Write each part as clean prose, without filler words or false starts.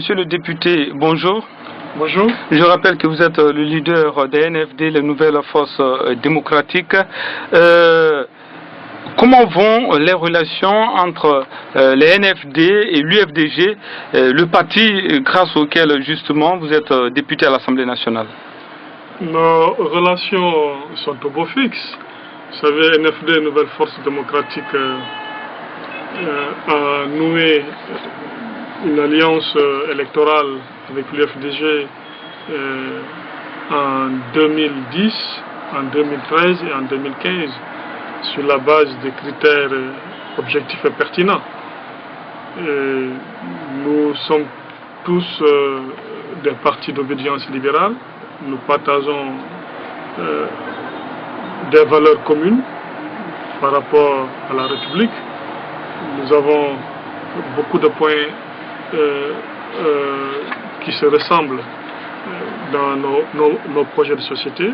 Monsieur le député, bonjour. Bonjour. Je rappelle que vous êtes le leader des NFD, les Nouvelles Forces Démocratiques. Comment vont les relations entre les NFD et l'UFDG, le parti grâce auquel justement vous êtes député à l'Assemblée nationale? Nos relations sont au beau fixe. Vous savez, NFD, Nouvelles Forces Démocratiques, a noué une alliance électorale avec l'UFDG en 2010, en 2013 et en 2015 sur la base des critères objectifs et pertinents. Nous sommes tous des partis d'obédience libérale. Nous partageons des valeurs communes par rapport à la République. Nous avons beaucoup de points qui se ressemblent dans nos projets de société.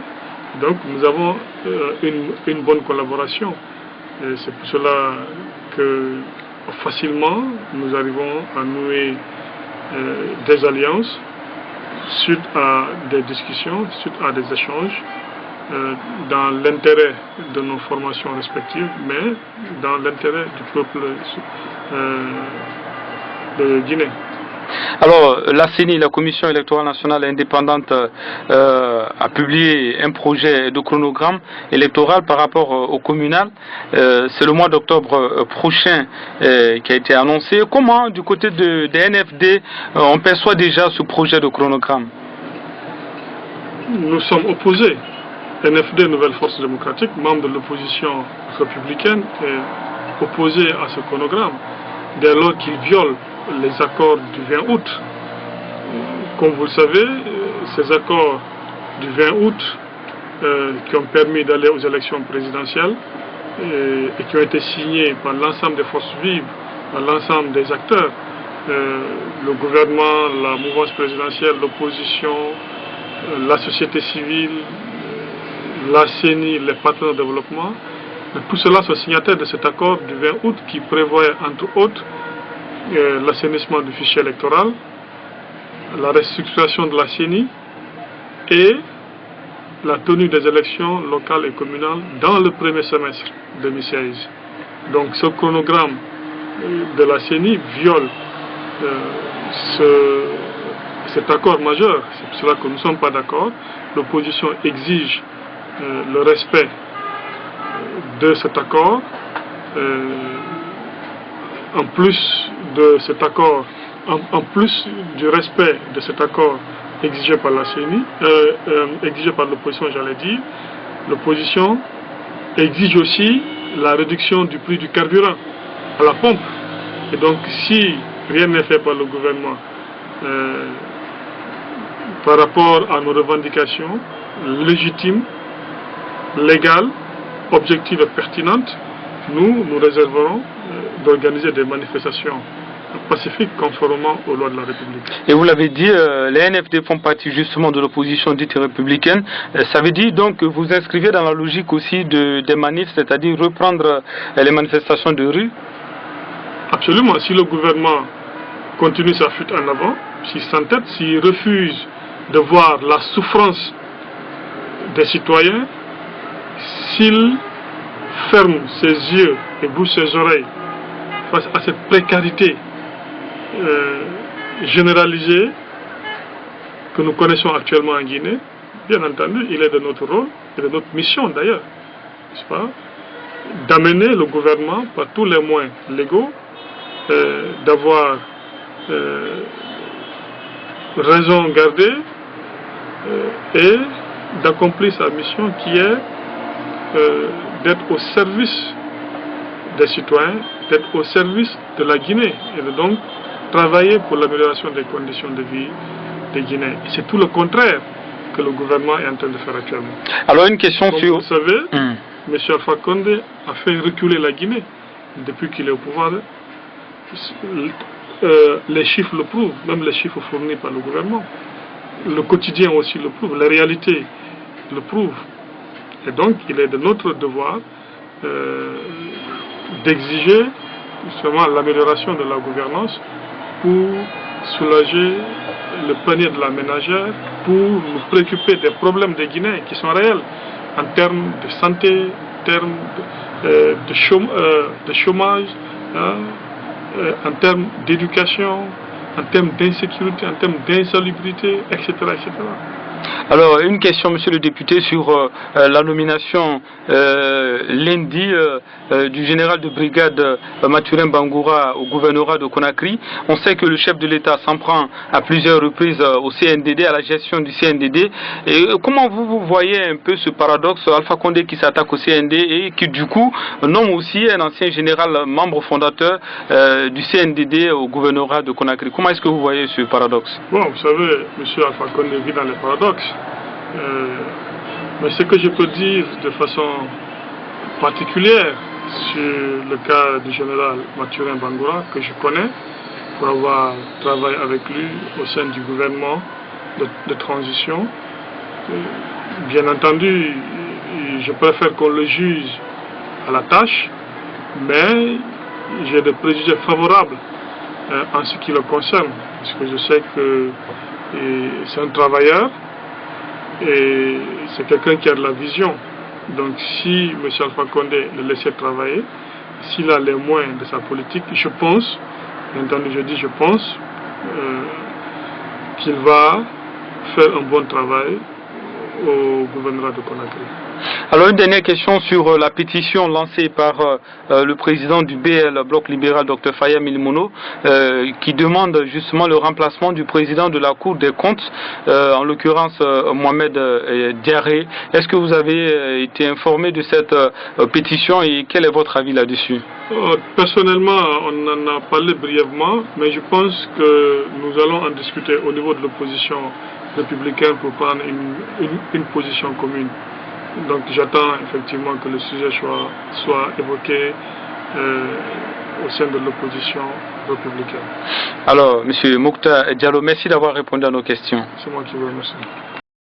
Donc nous avons une bonne collaboration. C'est pour cela que facilement nous arrivons à nouer des alliances suite à des discussions, suite à des échanges dans l'intérêt de nos formations respectives, mais dans l'intérêt du peuple de Guinée. Alors, la CENI, la Commission électorale nationale indépendante, a publié un projet de chronogramme électoral par rapport au communal. C'est le mois d'octobre prochain qui a été annoncé. Comment, du côté des NFD, on perçoit déjà ce projet de chronogramme? Nous sommes opposés. NFD, Nouvelles Forces Démocratiques, membre de l'opposition républicaine, est opposé à ce chronogramme, dès lors qu'il viole les accords du 20 août. Comme vous le savez, ces accords du 20 août qui ont permis d'aller aux élections présidentielles et qui ont été signés par l'ensemble des forces vives, par l'ensemble des acteurs, le gouvernement, la mouvance présidentielle, l'opposition, la société civile, la CENI, les partenaires de développement, tout cela sont signataires de cet accord du 20 août qui prévoit entre autres l'assainissement du fichier électoral, la restructuration de la CENI et la tenue des élections locales et communales dans le premier semestre 2016. Donc ce chronogramme de la CENI viole cet accord majeur. C'est pour cela que nous ne sommes pas d'accord. L'opposition exige le respect de cet accord. En plus de cet accord, en plus du respect de cet accord exigé par la CENI, exigé par l'opposition, j'allais dire, l'opposition exige aussi la réduction du prix du carburant à la pompe. Et donc, si rien n'est fait par le gouvernement par rapport à nos revendications légitimes, légales, objectives et pertinentes, nous réserverons d'organiser des manifestations pacifiques conformément aux lois de la République. Et vous l'avez dit, les NFD font partie justement de l'opposition dite républicaine. Ça veut dire donc que vous inscrivez dans la logique aussi des manifs, c'est-à-dire reprendre les manifestations de rue? Absolument. Si le gouvernement continue sa fuite en avant, s'il s'entête, s'il refuse de voir la souffrance des citoyens, s'il ferme ses yeux et bouche ses oreilles face à cette précarité généralisée que nous connaissons actuellement en Guinée, bien entendu, il est de notre rôle et de notre mission d'ailleurs, n'est-ce pas, d'amener le gouvernement par tous les moyens légaux d'avoir raison gardée et d'accomplir sa mission qui est d'être au service des citoyens, d'être au service de la Guinée et de donc travailler pour l'amélioration des conditions de vie des Guinéens. Et c'est tout le contraire que le gouvernement est en train de faire actuellement. Alors une question sur... Comme vous savez, M. Alpha Condé a fait reculer la Guinée depuis qu'il est au pouvoir. Les chiffres le prouvent, même les chiffres fournis par le gouvernement. Le quotidien aussi le prouve, la réalité le prouve. Et donc, il est de notre devoir d'exiger justement l'amélioration de la gouvernance pour soulager le panier de la ménagère pour nous préoccuper des problèmes des Guinéens qui sont réels en termes de santé, en termes de chômage, en termes d'éducation, en termes d'insécurité, en termes d'insalubrité, etc., etc. Alors, une question, monsieur le député, sur la nomination lundi du général de brigade Mathurin Bangoura au gouvernorat de Conakry. On sait que le chef de l'État s'en prend à plusieurs reprises au CNDD, à la gestion du CNDD. Et comment vous voyez un peu ce paradoxe, Alpha Condé qui s'attaque au CND et qui du coup nomme aussi un ancien général membre fondateur du CNDD au gouvernorat de Conakry? Comment est-ce que vous voyez ce paradoxe? Bon, vous savez, monsieur Alpha Condé vit dans les paradoxes. Mais ce que je peux dire de façon particulière sur le cas du général Mathurin Bangoura, que je connais, pour avoir travaillé avec lui au sein du gouvernement de transition, bien entendu, je préfère qu'on le juge à la tâche, mais j'ai des préjugés favorables en ce qui le concerne, parce que je sais que c'est un travailleur, et c'est quelqu'un qui a de la vision. Donc si M. Alpha Condé le laissait travailler, s'il a les moyens de sa politique, je pense, bien entendu je dis je pense, qu'il va faire un bon travail au gouvernorat de Conakry. Alors une dernière question sur la pétition lancée par le président du BL, Bloc libéral, Dr Faya Milimono, qui demande justement le remplacement du président de la Cour des comptes, en l'occurrence Mohamed Diaré. Est-ce que vous avez été informé de cette pétition et quel est votre avis là-dessus? Personnellement, on en a parlé brièvement, mais je pense que nous allons en discuter au niveau de l'opposition républicaine pour prendre une position commune. Donc j'attends effectivement que le sujet soit évoqué au sein de l'opposition républicaine. Alors, M. Mokhtar Diallo, merci d'avoir répondu à nos questions. C'est moi qui vous remercie.